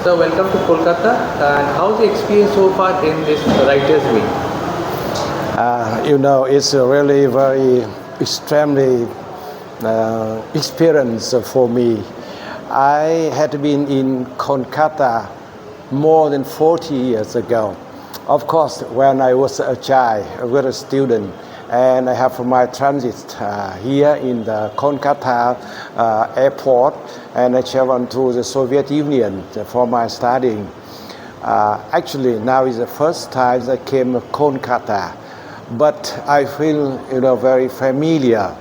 So welcome to Kolkata. And how's the experience so far in this Writers' Week? It's a really very extremely experience for me. I had been in Kolkata more than 40 years ago. Of course, when I was a child, I was a student, and I have my transit here in the Kolkata airport, and I traveled to the Soviet Union for my studying. Actually, now is the first time I came to Kolkata, but I feel very familiar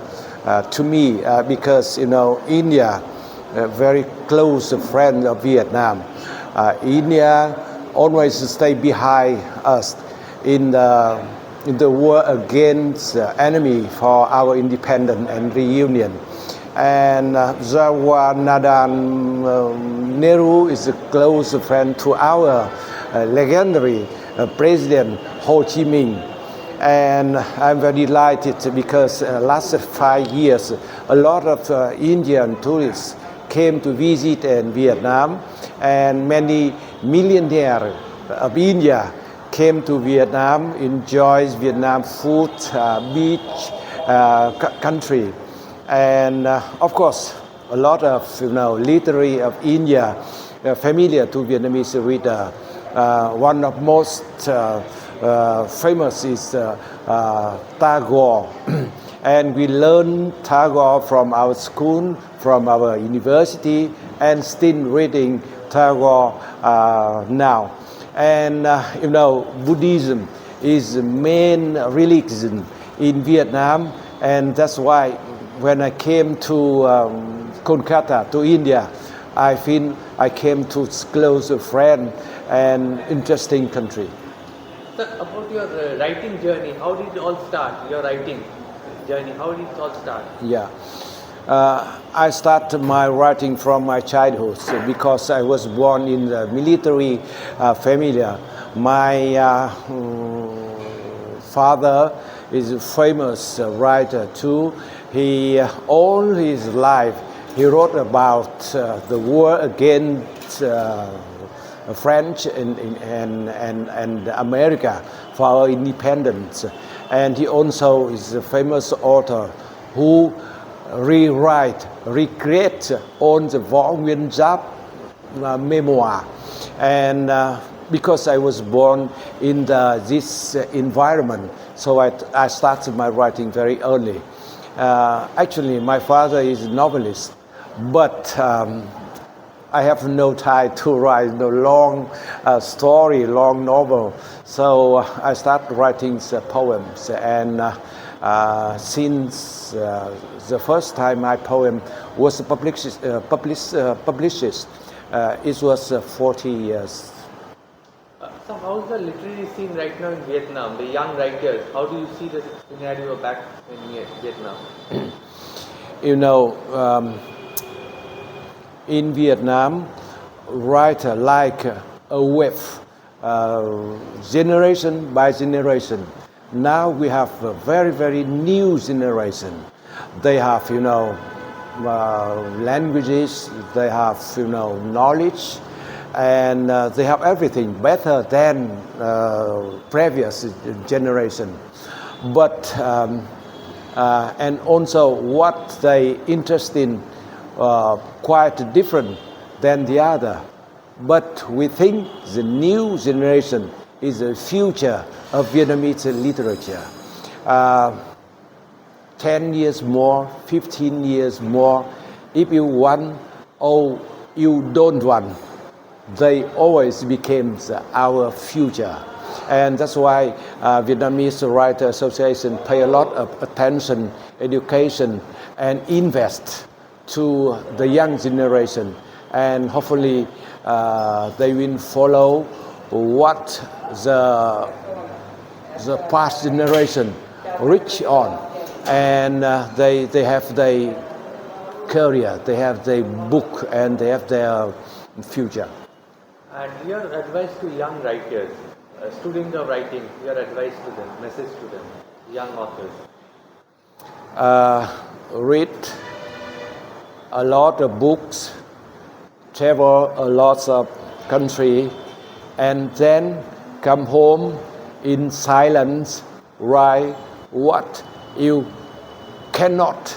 to me because India, a very close friend of Vietnam. India always stay behind us in the war against the enemy for our independence and reunion. And Jawaharlal Nehru is a close friend to our legendary President Ho Chi Minh. And I'm very delighted because last 5 years, a lot of Indian tourists came to visit in Vietnam, and many millionaires of India came to Vietnam, enjoys Vietnam food, beach, country, and of course, a lot of literary of India familiar to Vietnamese reader. One of most famous is Tagore, and we learn Tagore from our school, from our university, and still reading Tagore now. And Buddhism is the main religion in Vietnam, and that's why when I came to Kolkata, to India, I feel I came to close a friend and interesting country. Sir, about your writing journey, how did it all start? Your writing journey, how did it all start? Yeah. I started my writing from my childhood because I was born in the military family. My father is a famous writer too. He all his life he wrote about the war against French and America for our independence, and he also is a famous author who recreate on the Võ Nguyên Giáp memoir. And because I was born in this environment, so I started my writing very early. Actually, my father is a novelist, but I have no time to write the long story, long novel. So I started writing poems, and since the first time my poem was published, it was 40 years. So how's the literary scene right now in Vietnam, the young writers? How do you see the scenario back in Vietnam? In Vietnam, writer like a wave, generation by generation. Now we have a very, very new generation. They have, languages, they have, knowledge, and they have everything better than previous generation. But, and also what they interest in quite different than the other. But we think the new generation is the future of Vietnamese literature. 10 years more, 15 years more, if you want or you don't want, they always became our future. And that's why Vietnamese Writer Association pay a lot of attention, education, and invest to the young generation. And hopefully they will follow what the past generation reach on. And they have their career, they have their book, and they have their future. And your advice to young writers, students of writing, your advice to them, message to them, young authors? Read a lot of books, travel a lot of country, and then come home in silence, write what you cannot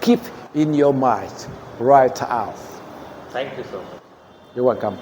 keep in your mind, write out. Thank you so much. You're welcome.